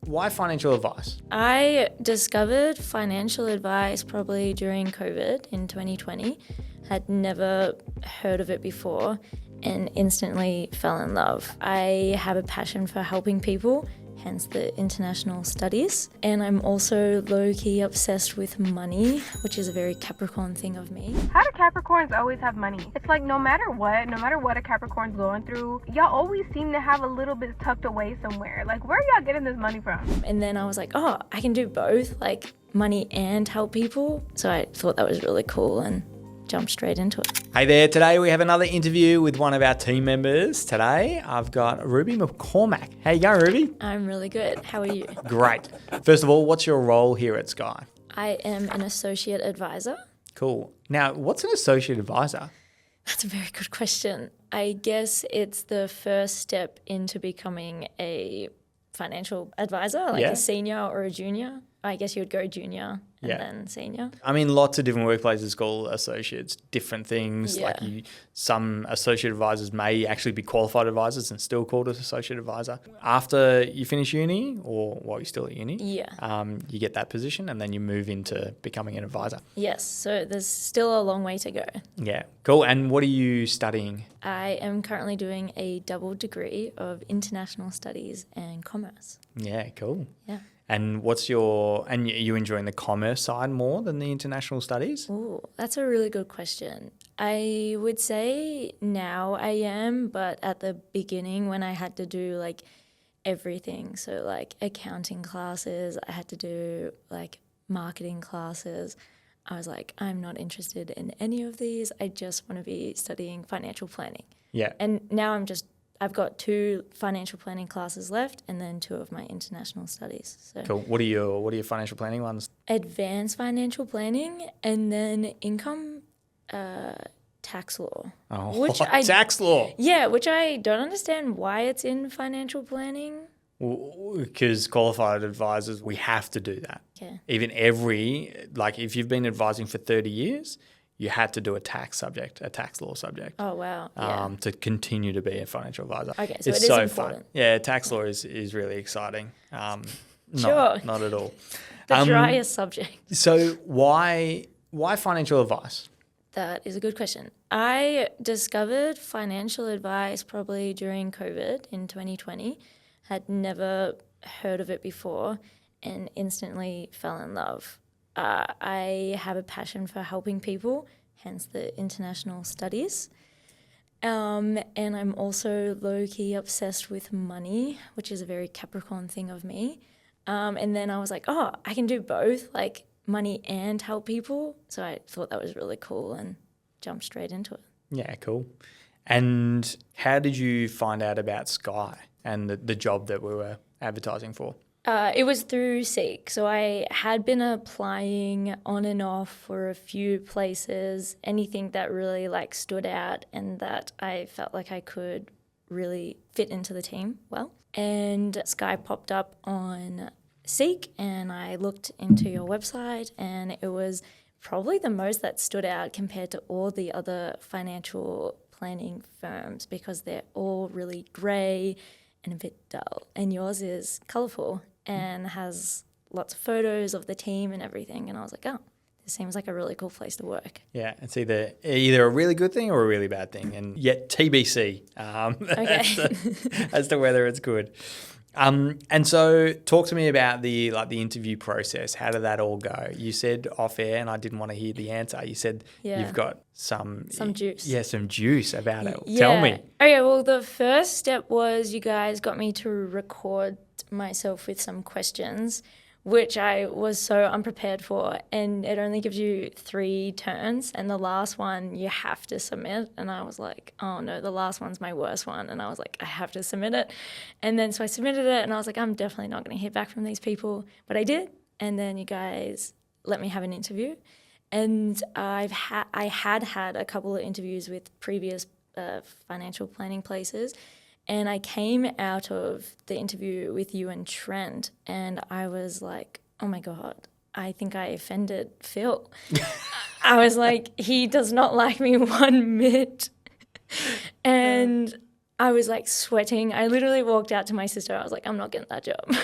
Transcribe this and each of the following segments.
why financial advice? I discovered financial advice probably during COVID in 2020. Had never heard of it before and instantly fell in love. I have a passion for helping people, hence the international studies. And I'm also low-key obsessed with money, which is a very Capricorn thing of me. How do Capricorns always have money? It's like no matter what a Capricorn's going through, y'all always seem to have a little bit tucked away somewhere. Like, where are y'all getting this money from? And then I was like, oh, I can do both, like money and help people. So I thought that was really cool and jumped straight into it. Hey there, today we have another interview with one of our team members. Today I've got Ruby McCormack. How you going, Ruby? I'm really good. How are you? Great. First of all, what's your role here at Sky? I am an associate advisor. Cool. Now, what's an associate advisor? That's a very good question. I guess it's the first step into becoming a financial advisor, like a senior or a junior. I guess you would go junior and then senior. I mean, lots of different workplaces call associates different things. Yeah. Some associate advisors may actually be qualified advisors and still called an associate advisor. After you finish uni or while you're still at uni, you get that position and then you move into becoming an advisor. Yes, so there's still a long way to go. Yeah, cool. And what are you studying? I am currently doing a double degree of international studies and commerce. Yeah, cool. Yeah. And you enjoying the commerce side more than the international studies? Oh, that's a really good question. I would say now I am, but at the beginning when I had to do like everything, so like accounting classes, I had to do like marketing classes, I was like, I'm not interested in any of these. I just want to be studying financial planning. Yeah. And now I've got 2 financial planning classes left and then 2 of my international studies. So Cool. What are your financial planning ones? advanced financial planning and then income tax law. Oh, tax law. Yeah, which I don't understand why it's in financial planning. Because qualified advisors, we have to do that. Okay. Even if you've been advising for 30 years, you had to do a tax law subject. Oh, wow. Yeah. To continue to be a financial advisor. Okay, so it's it is so important. fun. Yeah, tax law is really exciting. Sure. Not at all. The driest subject. So why financial advice? That is a good question. I discovered financial advice probably during COVID in 2020. Had never heard of it before and instantly fell in love. I have a passion for helping people, hence the international studies. And I'm also low-key obsessed with money, which is a very Capricorn thing of me. And then I was like, oh, I can do both, like money and help people. So I thought that was really cool and jumped straight into it. Yeah, cool. And how did you find out about Sky and the job that we were advertising for? It was through Seek. So I had been applying on and off for a few places, anything that really stood out and that I felt like I could really fit into the team well. And Sky popped up on Seek and I looked into your website and it was probably the most that stood out compared to all the other financial planning firms because they're all really grey and a bit dull. And yours is colourful and has lots of photos of the team and everything. And I was like, oh, this seems like a really cool place to work. Yeah, it's either a really good thing or a really bad thing, and yet TBC as to whether it's good. And so talk to me about the interview process. How did that all go? You said off air, and I didn't want to hear the answer. You said you've got some juice. Yeah, some juice about it. Yeah. Tell me. Okay, well, the first step was you guys got me to record myself with some questions, which I was so unprepared for. And it only gives you 3 turns. And the last one you have to submit. And I was like, oh no, the last one's my worst one. And I was like, I have to submit it. And then so I submitted it and I was like, I'm definitely not going to hear back from these people. But I did. And then you guys let me have an interview. And I had a couple of interviews with previous financial planning places. And I came out of the interview with you and Trent, and I was like, oh my God, I think I offended Phil. I was like, he does not like me one bit. And I was like sweating. I literally walked out to my sister. I was like, I'm not getting that job.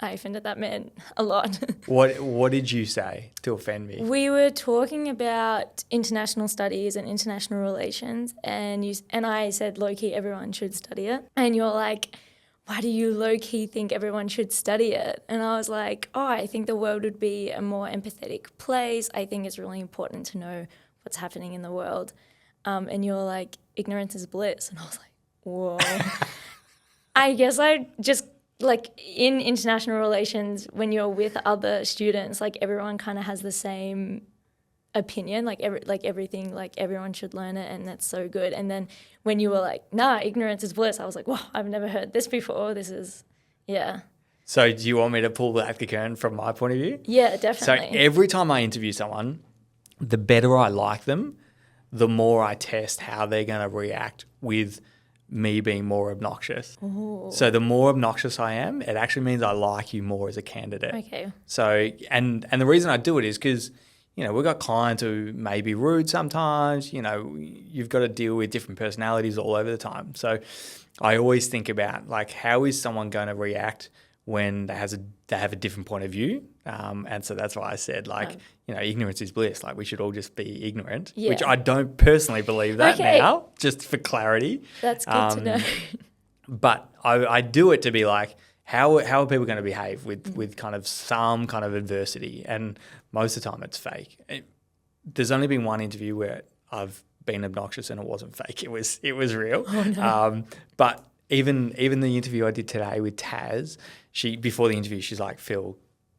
I offended that man a lot. What did you say to offend me? We were talking about international studies and international relations, and I said low-key everyone should study it. And you're like, why do you low-key think everyone should study it? And I was like, I think the world would be a more empathetic place. I think it's really important to know what's happening in the world. And you're like, ignorance is bliss. And I was like, whoa. I guess I just, like, in international relations, when you're with other students, like, everyone kind of has the same opinion, everything, like, everyone should learn it, and that's so good. And then when you were like, nah, ignorance is bliss, I was like, wow, I've never heard this before. This is, yeah. So do you want me to pull back the curtain from my point of view? Yeah, definitely. So every time I interview someone, the better I like them, the more I test how they're going to react with me being more obnoxious. Ooh. So the more obnoxious I am, it actually means I like you more as a candidate. Okay. So, and the reason I do it is because, you know, we've got clients who may be rude sometimes, you know, you've got to deal with different personalities all over the time. So I always think about, like, how is someone going to react when they have a different point of view? And so that's why I said, like, you know, ignorance is bliss. Like, we should all just be ignorant, which I don't personally believe that now, just for clarity. That's good to know. But I do it to be like, how are people going to behave with kind of some kind of adversity? And most of the time it's fake. There's only been one interview where I've been obnoxious and it wasn't fake. It was real. Oh, no. But even the interview I did today with Taz, before the interview, she's like, Phil,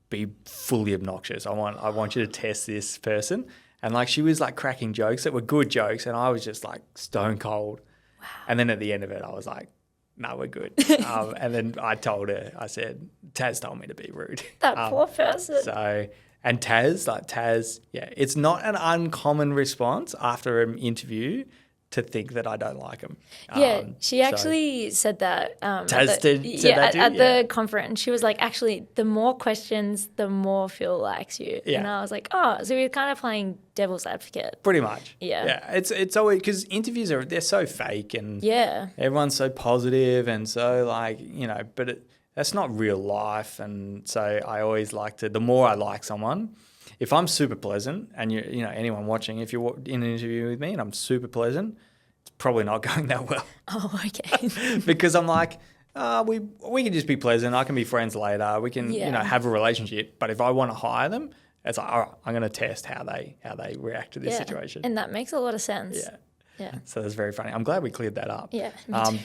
be fully obnoxious. I want you to test this person. And like, she was like cracking jokes that were good jokes, and I was just like stone cold. Wow. And then at the end of it, I was like, no, we're good. And then I told her, I said, Taz told me to be rude. That poor person. So, and Taz, yeah, it's not an uncommon response after an interview to think that I don't like him. Yeah, she actually said that. Taz said that at the conference. She was like, actually, the more questions, the more Phil likes you. Yeah. And I was like, oh, so we're kind of playing devil's advocate. Pretty much. Yeah. Yeah, it's always, because interviews they're so fake, and yeah, everyone's so positive and so, like, you know, but that's not real life. And so I always like to, the more I like someone, if I'm super pleasant, and you know, anyone watching, if you're in an interview with me and I'm super pleasant, it's probably not going that well. Oh, okay. Because I'm like, we can just be pleasant. I can be friends later. We can, you know, have a relationship. But if I want to hire them, it's like, all right, I'm going to test how they react to this situation. And that makes a lot of sense. Yeah. Yeah. So that's very funny. I'm glad we cleared that up. Yeah.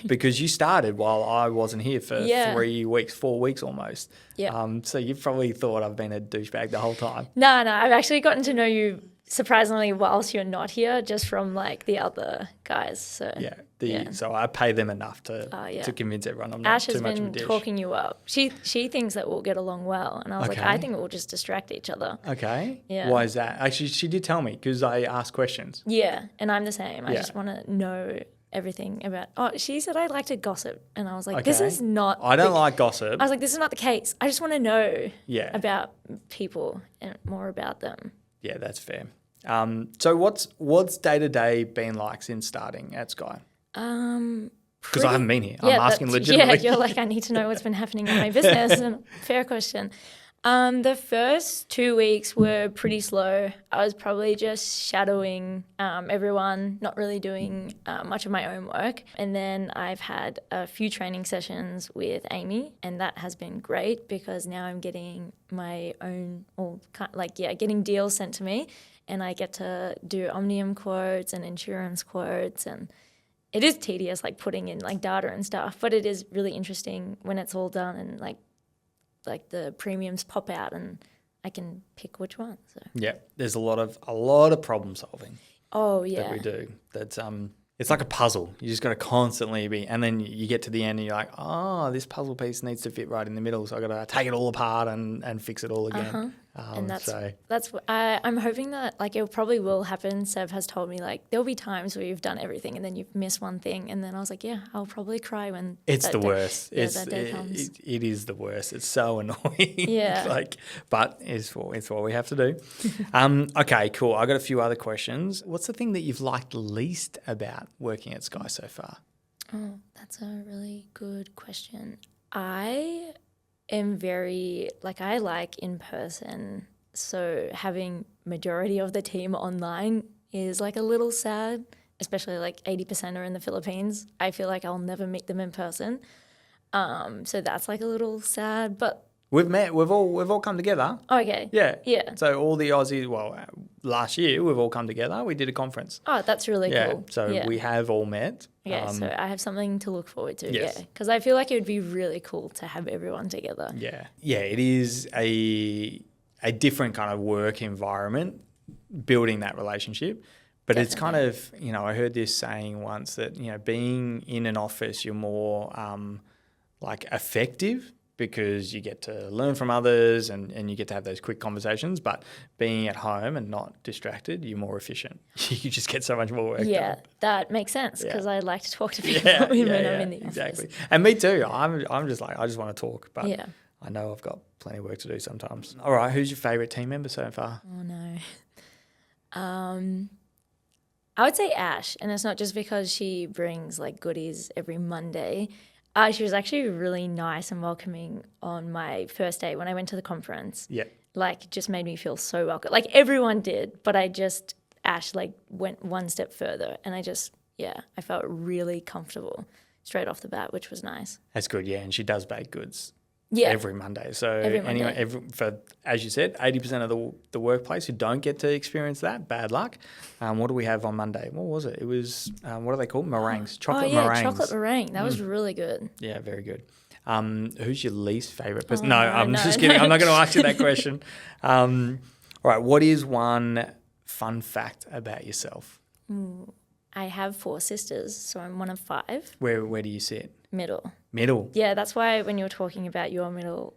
Because you started while I wasn't here for 3 weeks, 4 weeks almost. Yeah. So you probably thought I've been a douchebag the whole time. No. I've actually gotten to know you surprisingly whilst you're not here, just from like the other guys. So So I pay them enough to convince everyone I'm not Ash too has much of a been dish. talking you up. She thinks that we'll get along well, and I was like, I think we'll just distract each other. Okay. Yeah. Why is that? Actually, she did tell me, because I asked questions. Yeah, and I'm the same. I just want to know everything about. Oh, she said I like to gossip, and I was like, this is not. I don't like gossip. I was like, this is not the case. I just want to know about people and more about them. Yeah, that's fair. So what's day-to-day been like since starting at Sky? Because I haven't been here. I'm asking legitimately. Yeah, you're like, I need to know what's been happening in my business. And fair question. The first 2 weeks were pretty slow. I was probably just shadowing everyone, not really doing much of my own work. And then I've had a few training sessions with Amy, and that has been great because now I'm getting my own, getting deals sent to me. And I get to do Omnium quotes and insurance quotes, and it is tedious, like putting in like data and stuff, but it is really interesting when it's all done and like the premiums pop out and I can pick which one. So yeah, there's a lot of problem solving. Oh yeah, that we do. That's it's like a puzzle. You just got to constantly be, and then you get to the end and you're like, oh, this puzzle piece needs to fit right in the middle, so I got to take it all apart and fix it all again. And that's I'm hoping that like it probably will happen. Sev has told me like there'll be times where you've done everything and then you've missed one thing, and then I was like, yeah, I'll probably cry when it's the worst. That day comes. It is the worst. It's so annoying. Yeah. But it's what we have to do. Okay, cool. I got a few other questions. What's the thing that you've liked least about working at Sky so far? Oh, that's a really good question. I am very, like, I like in person. So having majority of the team online is like a little sad, especially like 80% are in the Philippines. I feel like I'll never meet them in person. So that's like a little sad, but we've met. We've all come together. Okay. Yeah. Yeah. So all the Aussies. Well, last year we've all come together. We did a conference. Oh, that's really cool. So we have all met. Yeah. So I have something to look forward to. Yes. Yeah. Because I feel like it would be really cool to have everyone together. Yeah. Yeah. It is a different kind of work environment, building that relationship. But It's kind of, I heard this saying once that, being in an office, you're more like effective because you get to learn from others and you get to have those quick conversations. But being at home and not distracted, you're more efficient. You just get so much more work done. Yeah, that makes sense because I like to talk to people when I'm in the office. Exactly. And me too. I'm just like, I just want to talk. But yeah. I know I've got plenty of work to do sometimes. All right, who's your favourite team member so far? Oh, no. I would say Ash, and it's not just because she brings like goodies every Monday. She was actually really nice and welcoming on my first day when I went to the conference. Yeah. Like, just made me feel so welcome. Like, everyone did, but Ash, like, went one step further. And I felt really comfortable straight off the bat, which was nice. That's good, yeah. And she does bake goods every Monday. So, Monday. For, as you said, 80% of the workplace who don't get to experience that, bad luck. What do we have on Monday? What was it? It was, what are they called? Meringues. Chocolate meringues. Chocolate meringue. That was really good. Yeah, very good. Who's your least favourite person? I'm just kidding. I'm not going to ask you that question. All right, what is one fun fact about yourself? I have 4 sisters, so I'm one of 5. Where do you sit? Middle. Yeah, that's why when you were talking about your middle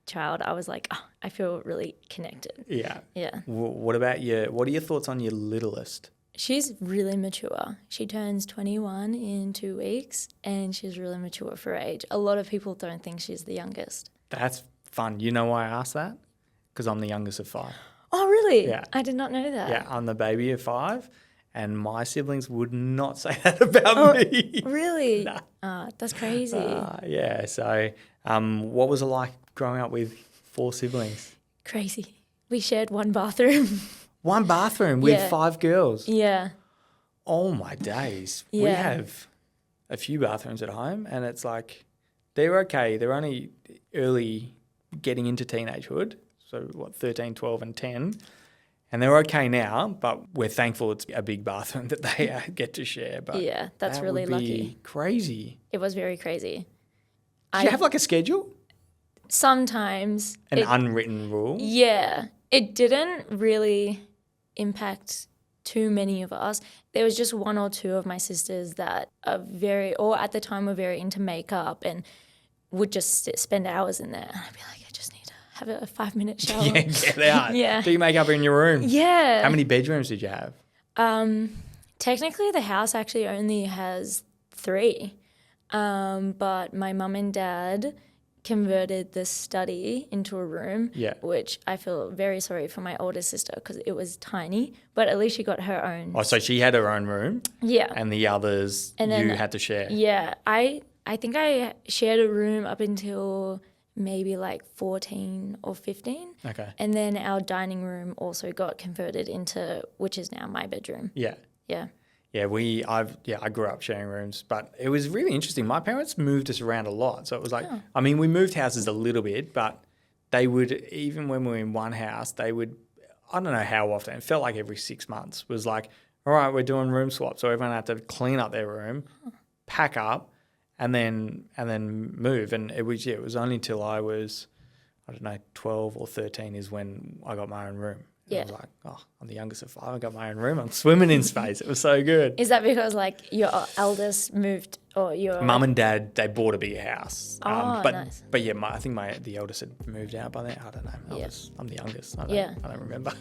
child, I was like, oh, I feel really connected. Yeah. Yeah. What are your thoughts on your littlest? She's really mature. She turns 21 in 2 weeks and she's really mature for her age. A lot of people don't think she's the youngest. That's fun. You know why I asked that? Because I'm the youngest of 5. Oh, really? Yeah. I did not know that. Yeah, I'm the baby of 5. And my siblings would not say that about me. Really? Nah. That's crazy. Yeah. So what was it like growing up with 4 siblings? Crazy. We shared one bathroom. One bathroom with 5 girls? Yeah. Oh, my days. Yeah. We have a few bathrooms at home and it's like they're okay. They're only early getting into teenagehood. So, 13, 12 and 10. And they're okay now, but we're thankful it's a big bathroom that they get to share. But yeah, that's that really would be lucky. Crazy. It was very crazy. Do you have like a schedule? Sometimes. An unwritten rule? Yeah. It didn't really impact too many of us. There was just 1 or 2 of my sisters that are or at the time were very into makeup and would just spend hours in there. And I'd be like, I just need to have a 5-minute shower. Yeah, get out. Yeah. Do you make up in your room? Yeah. How many bedrooms did you have? Technically, the house actually only has 3. But my mum and dad converted the study into a room, which I feel very sorry for my older sister because it was tiny, but at least she got her own. Oh, so she had her own room? Yeah. And the others you had to share? Yeah. I think I shared a room up until maybe like 14 or 15. Okay. And then our dining room also got converted into, which is now my bedroom. Yeah. Yeah. Yeah, I grew up sharing rooms, but it was really interesting. My parents moved us around a lot. So it was like, we moved houses a little bit, but they would, even when we were in one house, they would, I don't know how often, it felt like every 6 months, was like, all right, we're doing room swap. So everyone had to clean up their room, pack up, and then move. And it was only until I was, 12 or 13 is when I got my own room. And I was like, I'm the youngest of 5. I got my own room. I'm swimming in space. It was so good. Is that because like your eldest moved or your mum and dad? They bought a big house. Nice. But yeah, I think the eldest had moved out by then. I don't know. I'm the youngest. I don't remember.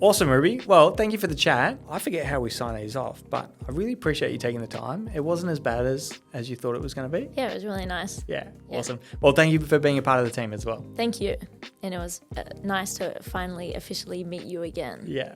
Awesome, Ruby. Well, thank you for the chat. I forget how we sign these off, but I really appreciate you taking the time. It wasn't as bad as you thought it was going to be. Yeah, it was really nice. Yeah, awesome. Well, thank you for being a part of the team as well. Thank you. And it was nice to finally officially meet you again. Yeah.